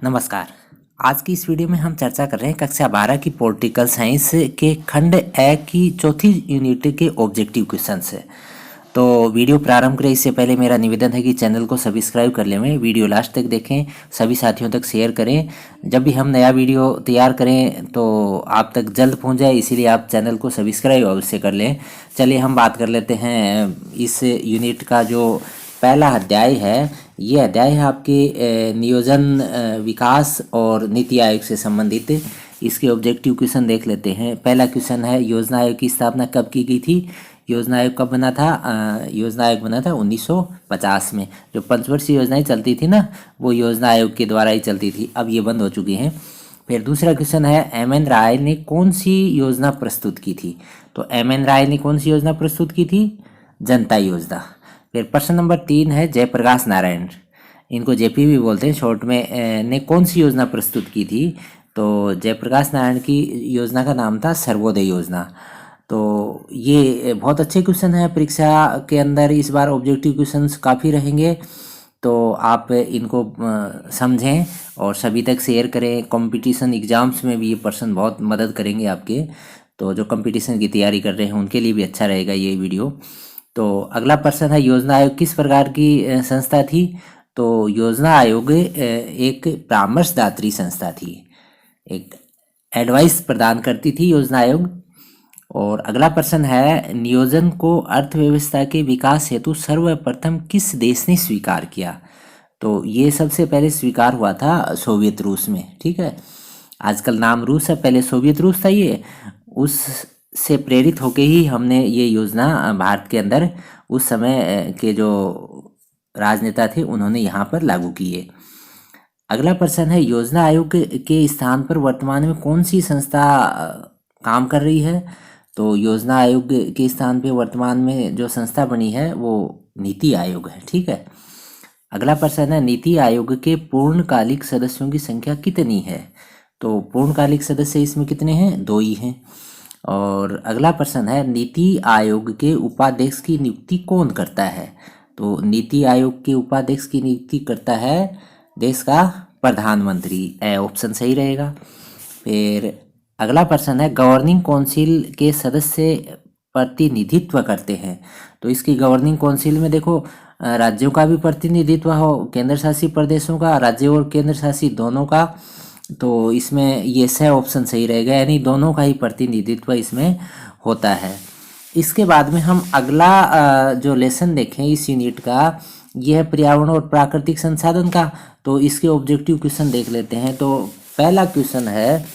नमस्कार। आज की इस वीडियो में हम चर्चा कर रहे हैं कक्षा 12 की पॉलिटिकल साइंस के खंड ए की चौथी यूनिट के ऑब्जेक्टिव क्वेश्चन से। तो वीडियो प्रारंभ करें इससे पहले मेरा निवेदन है कि चैनल को सब्सक्राइब कर लें, वीडियो लास्ट तक देखें, सभी साथियों तक शेयर करें। जब भी हम नया वीडियो तैयार करें तो आप तक जल्द पहुंच जाए, इसीलिए आप चैनल को सब्सक्राइब अवश्य कर लें। चलिए हम बात कर लेते हैं इस यूनिट का जो पहला अध्याय है। ये अध्याय है आपके नियोजन, विकास और नीति आयोग से संबंधित। इसके ऑब्जेक्टिव क्वेश्चन देख लेते हैं। पहला क्वेश्चन है, योजना आयोग की स्थापना कब की गई थी? योजना आयोग कब बना था? योजना आयोग बना था 1950 में। जो पंचवर्षीय योजनाएं चलती थी ना, वो योजना आयोग के द्वारा ही चलती थी, अब ये बंद हो चुकी हैं। फिर दूसरा क्वेश्चन है, एम एन राय ने कौन सी योजना प्रस्तुत की थी? तो एम एन राय ने कौन सी योजना प्रस्तुत की थी? जनता योजना। फिर प्रश्न नंबर 3 है, जयप्रकाश नारायण, इनको जेपी भी बोलते हैं शॉर्ट में, ने कौन सी योजना प्रस्तुत की थी? तो जयप्रकाश नारायण की योजना का नाम था सर्वोदय योजना। तो ये बहुत अच्छे क्वेश्चन है परीक्षा के अंदर, इस बार ऑब्जेक्टिव क्वेश्चंस काफ़ी रहेंगे, तो आप इनको समझें और सभी तक शेयर करें। कंपटीशन एग्जाम्स में भी ये प्रश्न बहुत मदद करेंगे आपके, तो जो कंपटीशन की तैयारी कर रहे हैं उनके लिए भी अच्छा रहेगा ये वीडियो। तो अगला प्रश्न है, योजना आयोग किस प्रकार की संस्था थी? तो योजना आयोग एक परामर्शदात्री संस्था थी, एक एडवाइस प्रदान करती थी योजना आयोग। और अगला प्रश्न है, नियोजन को अर्थव्यवस्था के विकास हेतु सर्वप्रथम किस देश ने स्वीकार किया? तो ये सबसे पहले स्वीकार हुआ था सोवियत रूस में। ठीक है, आजकल नाम रूस है, पहले सोवियत रूस था ये। उस से प्रेरित होके ही हमने ये योजना भारत के अंदर उस समय के जो राजनेता थे उन्होंने यहाँ पर लागू किए। अगला प्रश्न है, योजना आयोग के स्थान पर वर्तमान में कौन सी संस्था काम कर रही है? तो योजना आयोग के स्थान पे वर्तमान में जो संस्था बनी है वो नीति आयोग है। ठीक है। अगला प्रश्न है, नीति आयोग के पूर्णकालिक सदस्यों की संख्या कितनी है? तो पूर्णकालिक सदस्य इसमें कितने हैं? 2 ही हैं। और अगला प्रश्न है, नीति आयोग के उपाध्यक्ष की नियुक्ति कौन करता है? तो नीति आयोग के उपाध्यक्ष की नियुक्ति करता है देश का प्रधानमंत्री। ऑप्शन सही रहेगा। फिर अगला प्रश्न है, गवर्निंग काउंसिल के सदस्य प्रतिनिधित्व करते हैं? तो इसकी गवर्निंग काउंसिल में देखो, राज्यों का भी प्रतिनिधित्व हो, केंद्र शासित प्रदेशों का, राज्य और केंद्र शासित दोनों का। तो इसमें ये 6 ऑप्शन सही रहेगा, यानी दोनों का ही प्रतिनिधित्व इसमें होता है। इसके बाद में हम अगला जो लेसन देखें इस यूनिट का, यह है पर्यावरण और प्राकृतिक संसाधन का। तो इसके ऑब्जेक्टिव क्वेश्चन देख लेते हैं। तो पहला क्वेश्चन है,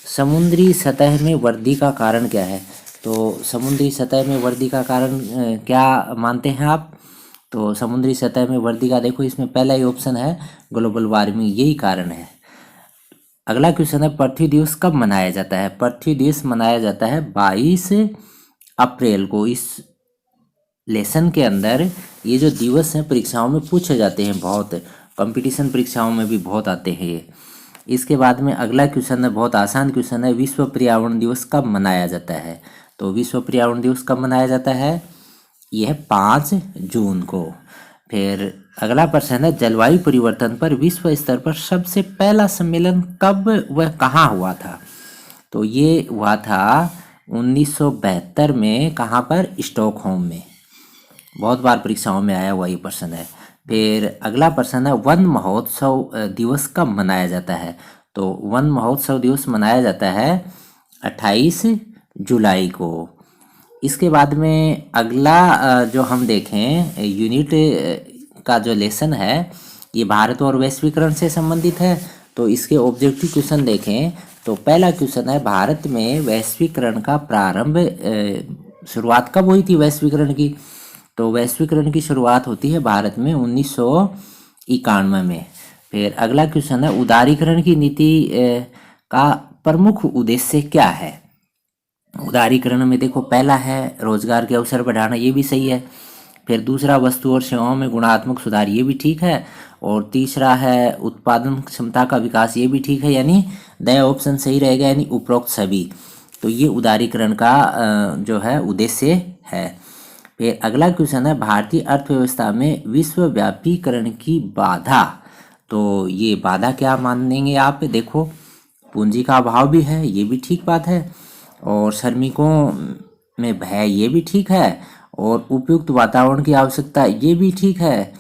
समुद्री सतह में वृद्धि का कारण क्या है? तो समुद्री सतह में वृद्धि का कारण क्या मानते हैं आप? तो समुद्री सतह में वृद्धि का देखो, इसमें पहला ही ऑप्शन है ग्लोबल वार्मिंग, यही कारण है। अगला क्वेश्चन है, पृथ्वी दिवस कब मनाया जाता है? पृथ्वी दिवस मनाया जाता है 22 अप्रैल को। इस लेसन के अंदर ये जो दिवस हैं परीक्षाओं में पूछे जाते हैं, बहुत कंपटीशन परीक्षाओं में भी बहुत आते हैं ये। इसके बाद में अगला क्वेश्चन है, बहुत आसान क्वेश्चन है, विश्व पर्यावरण दिवस कब मनाया जाता है? तो विश्व पर्यावरण दिवस कब मनाया जाता है? यह है 5 जून को। फिर अगला प्रश्न है, जलवायु परिवर्तन पर विश्व स्तर पर सबसे पहला सम्मेलन कब व कहाँ हुआ था? तो ये हुआ था 1972 में। कहाँ पर? स्टॉकहोम में। बहुत बार परीक्षाओं में आया हुआ ये प्रश्न है। फिर अगला प्रश्न है, वन महोत्सव दिवस कब मनाया जाता है? तो वन महोत्सव दिवस मनाया जाता है 28 जुलाई को। इसके बाद में अगला जो हम देखें यूनिट का जो लेसन है, ये भारत और वैश्वीकरण से संबंधित है। तो इसके ऑब्जेक्टिव क्वेश्चन देखें तो पहला क्वेश्चन है, भारत में वैश्वीकरण का प्रारंभ, शुरुआत कब हुई थी वैश्वीकरण की? तो वैश्वीकरण की शुरुआत होती है भारत में 1991 में। फिर अगला क्वेश्चन है, उदारीकरण की नीति का प्रमुख उद्देश्य क्या है? उदारीकरण में देखो, पहला है रोजगार के अवसर बढ़ाना, ये भी सही है। फिर दूसरा, वस्तु और सेवाओं में गुणात्मक सुधार, ये भी ठीक है। और तीसरा है उत्पादन क्षमता का विकास, ये भी ठीक है, यानी द ऑप्शन सही रहेगा, यानी उपरोक्त सभी। तो ये उदारीकरण का जो है उद्देश्य है। फिर अगला क्वेश्चन है, भारतीय अर्थव्यवस्था में विश्वव्यापीकरण की बाधा। तो ये बाधा क्या मानेंगे आप? देखो, पूंजी का अभाव भी है, ये भी ठीक बात है, और श्रमिकों में भय, ये भी ठीक है, और उपयुक्त वातावरण की आवश्यकता, ये भी ठीक है।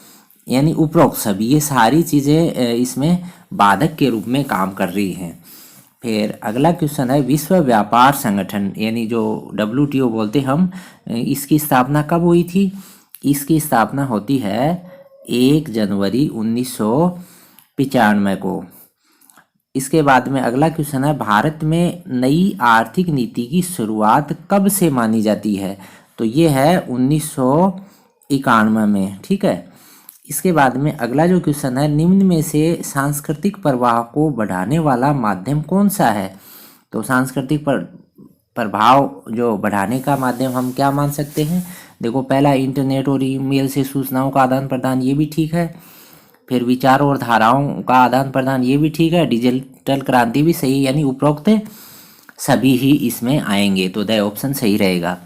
यानी उपरोक्त सभी ये सारी चीज़ें इसमें बाधक के रूप में काम कर रही हैं। फिर अगला क्वेश्चन है, विश्व व्यापार संगठन यानी जो WTO बोलते हम, इसकी स्थापना कब हुई थी? इसकी स्थापना होती है 1 जनवरी 1995 को। इसके बाद में अगला क्वेश्चन है, भारत में नई आर्थिक नीति की शुरुआत कब से मानी जाती है? तो ये है 1991 में, ठीक है। इसके बाद में अगला जो क्वेश्चन है, निम्न में से सांस्कृतिक प्रवाह को बढ़ाने वाला माध्यम कौन सा है? तो सांस्कृतिक प्रभाव जो बढ़ाने का माध्यम हम क्या मान सकते हैं? देखो, पहला इंटरनेट और ईमेल से सूचनाओं का आदान प्रदान, ये भी ठीक है। फिर विचार और धाराओं का आदान प्रदान, ये भी ठीक है। डिजिटल क्रांति भी सही, यानी उपरोक्त सभी ही इसमें आएंगे, तो द ऑप्शन सही रहेगा।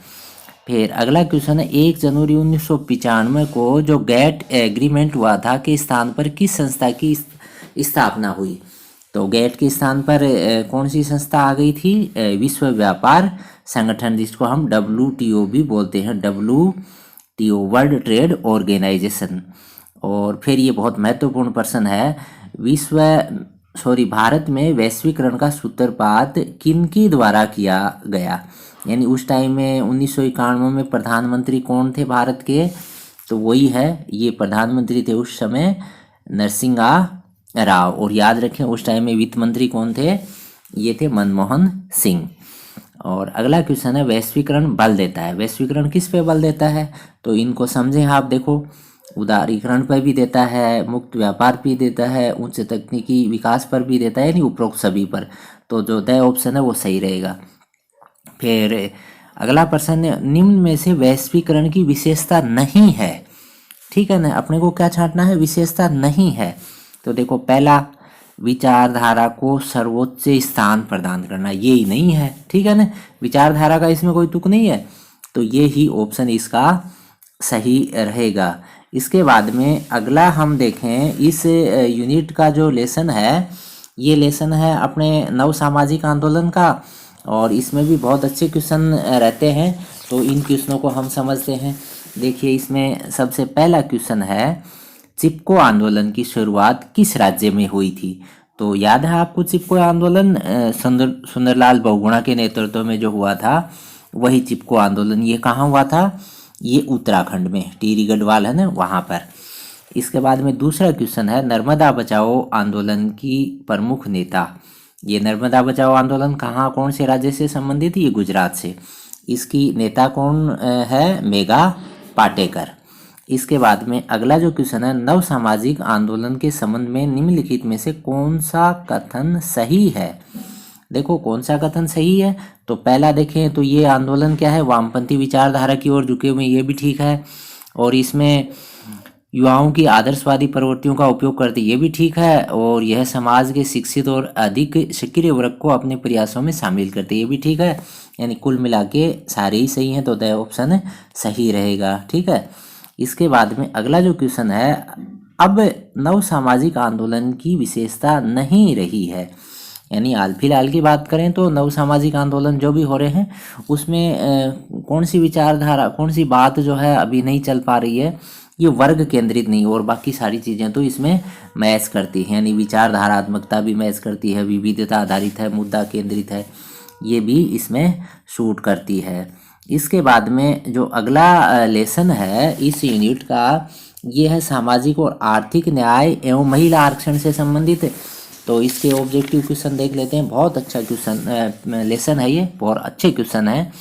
फिर अगला क्वेश्चन है, 1 जनवरी 1995 को जो गेट एग्रीमेंट हुआ था के स्थान पर किस संस्था की स्थापना हुई? तो गेट के स्थान पर कौन सी संस्था आ गई थी? विश्व व्यापार संगठन, जिसको हम WTO भी बोलते हैं, WTO वर्ल्ड ट्रेड ऑर्गेनाइजेशन। और फिर ये बहुत महत्वपूर्ण प्रश्न है, भारत में वैश्वीकरण का सूत्रपात किनके द्वारा किया गया? यानी उस टाइम में 1991 में प्रधानमंत्री कौन थे भारत के? तो वही है, ये प्रधानमंत्री थे उस समय नरसिंहा राव। और याद रखें, उस टाइम में वित्त मंत्री कौन थे? ये थे मनमोहन सिंह। और अगला क्वेश्चन है, वैश्वीकरण बल देता है, वैश्वीकरण किस पे बल देता है? तो इनको समझें आप। देखो, उदारीकरण पर भी देता है, मुक्त व्यापार भी देता है, उच्च तकनीकी विकास पर भी देता है, यानी उपरोक्त सभी पर। तो जो द ऑप्शन है वो सही रहेगा। फिर अगला प्रश्न, निम्न में से वैश्वीकरण की विशेषता नहीं है, ठीक है ना, अपने को क्या छांटना है? विशेषता नहीं है। तो देखो, पहला विचारधारा को सर्वोच्च स्थान प्रदान करना, ये ही नहीं है, ठीक है ना, विचारधारा का इसमें कोई तुक नहीं है, तो ये ही ऑप्शन इसका सही रहेगा। इसके बाद में अगला हम देखें, इस यूनिट का जो लेसन है, ये लेसन है अपने नव सामाजिक आंदोलन का, और इसमें भी बहुत अच्छे क्वेश्चन रहते हैं, तो इन क्वेश्चनों को हम समझते हैं। देखिए, इसमें सबसे पहला क्वेश्चन है, चिपको आंदोलन की शुरुआत किस राज्य में हुई थी? तो याद है आपको, चिपको आंदोलन सुंदरलाल बहुगुणा के नेतृत्व में जो हुआ था, वही चिपको आंदोलन। ये कहाँ हुआ था? ये उत्तराखंड में, टिहरी गढ़वाल है ना, वहाँ पर। इसके बाद में दूसरा क्वेश्चन है, नर्मदा बचाओ आंदोलन की प्रमुख नेता। ये नर्मदा बचाओ आंदोलन कहाँ, कौन से राज्य से संबंधित? ये गुजरात से। इसकी नेता कौन है? मेघा पाटेकर। इसके बाद में अगला जो क्वेश्चन है, नव सामाजिक आंदोलन के संबंध में निम्नलिखित में से कौन सा कथन सही है? देखो, कौन सा कथन सही है? तो पहला देखें तो ये आंदोलन क्या है? वामपंथी विचारधारा की ओर झुके हुए, ये भी ठीक है। और इसमें युवाओं की आदर्शवादी प्रवृत्तियों का उपयोग करते, ये भी ठीक है। और यह समाज के शिक्षित और अधिक सक्रिय वर्ग को अपने प्रयासों में शामिल करते, ये भी ठीक है। यानी कुल मिला के सारे ही सही हैं, तो द ऑप्शन सही रहेगा, ठीक है। इसके बाद में अगला जो क्वेश्चन है, अब नव सामाजिक आंदोलन की विशेषता नहीं रही है, यानी हाल फिलहाल की बात करें तो नव सामाजिक आंदोलन जो भी हो रहे हैं, उसमें कौन सी विचारधारा, कौन सी बात जो है अभी नहीं चल पा रही है? ये वर्ग केंद्रित नहीं, और बाकी सारी चीज़ें तो इसमें मैच करती हैं, यानी विचारधारात्मकता भी मैच करती है, विविधता आधारित है, मुद्दा केंद्रित है, ये भी इसमें शूट करती है। इसके बाद में जो अगला लेसन है इस यूनिट का, ये है सामाजिक और आर्थिक न्याय एवं महिला आरक्षण से संबंधित। तो इसके ऑब्जेक्टिव क्वेश्चन देख लेते हैं। बहुत अच्छा क्वेश्चन लेसन है ये, बहुत अच्छे क्वेश्चन है।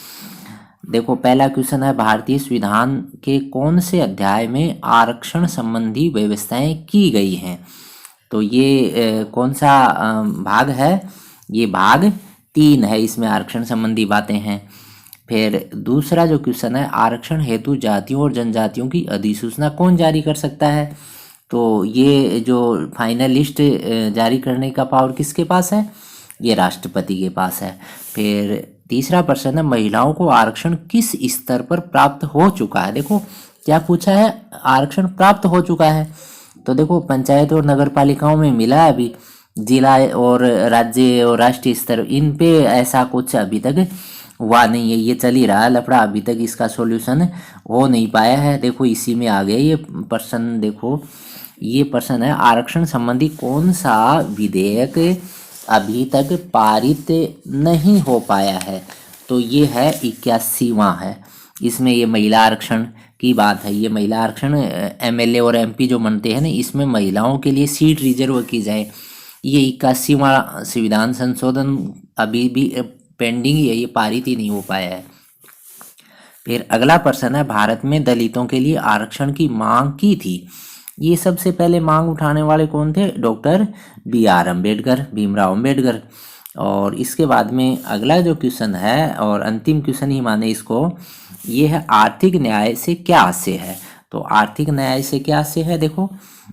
देखो, पहला क्वेश्चन है, भारतीय संविधान के कौन से अध्याय में आरक्षण संबंधी व्यवस्थाएं की गई हैं? तो ये कौन सा भाग है? ये भाग 3 है, इसमें आरक्षण संबंधी बातें हैं। फिर दूसरा जो क्वेश्चन है, आरक्षण हेतु जातियों और जनजातियों की अधिसूचना कौन जारी कर सकता है? तो ये जो फाइनल लिस्ट जारी करने का पावर किसके पास है? ये राष्ट्रपति के पास है। फिर तीसरा प्रश्न है, महिलाओं को आरक्षण किस स्तर पर प्राप्त हो चुका है? देखो क्या पूछा है, आरक्षण प्राप्त हो चुका है, तो देखो पंचायत और नगर पालिकाओं में मिला है अभी, जिला और राज्य और राष्ट्रीय स्तर इन पे ऐसा कुछ अभी तक हुआ नहीं है। ये चल ही रहा है लफड़ा, अभी तक इसका सॉल्यूशन हो नहीं पाया है। देखो इसी में आ गया ये प्रश्न, देखो ये प्रश्न है आरक्षण संबंधी कौन सा विधेयक अभी तक पारित नहीं हो पाया है। तो ये है 81वां है। इसमें ये महिला आरक्षण की बात है। ये महिला आरक्षण एमएलए और एमपी जो बनते हैं ना, इसमें महिलाओं के लिए सीट रिजर्व की जाए। ये 81वां संविधान संशोधन अभी भी पेंडिंग है, ये पारित ही नहीं हो पाया है। फिर अगला प्रश्न है भारत में दलितों के लिए आरक्षण की मांग की थी। ये सबसे पहले मांग उठाने वाले कौन थे? Doctor BR Ambedkar, Bhimrao Ambedkar. और इसके बाद में अगला जो क्वेश्चन है और अंतिम क्वेश्चन ही माने इसको, ये है आर्थिक न्याय से क्या आशय है। तो आर्थिक न्याय से क्या आशय है, देखो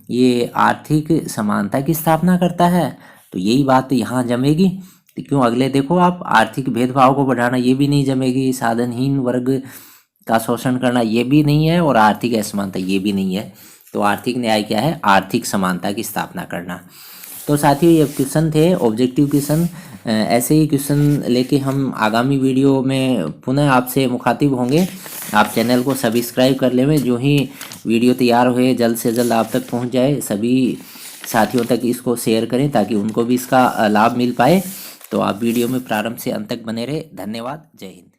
ये आर्थिक समानता की स्थापना करता है। तो यही बात यहाँ जमेगी। तो क्यों अगले देखो आप, आर्थिक भेदभाव को बढ़ाना ये भी नहीं जमेगी, साधनहीन वर्ग का शोषण करना ये भी नहीं है, और आर्थिक असमानता ये भी नहीं है। तो आर्थिक न्याय क्या है? आर्थिक समानता की स्थापना करना। तो साथियों ये क्वेश्चन थे ऑब्जेक्टिव क्वेश्चन। ऐसे ही क्वेश्चन लेके हम आगामी वीडियो में पुनः आपसे मुखातिब होंगे। आप चैनल को सब्सक्राइब कर लें, जो ही वीडियो तैयार हुए जल्द से जल्द आप तक पहुंच जाए। सभी साथियों तक इसको शेयर करें ताकि उनको भी इसका लाभ मिल पाए। तो आप वीडियो में प्रारंभ से अंत तक बने रहे। धन्यवाद। जय हिंद।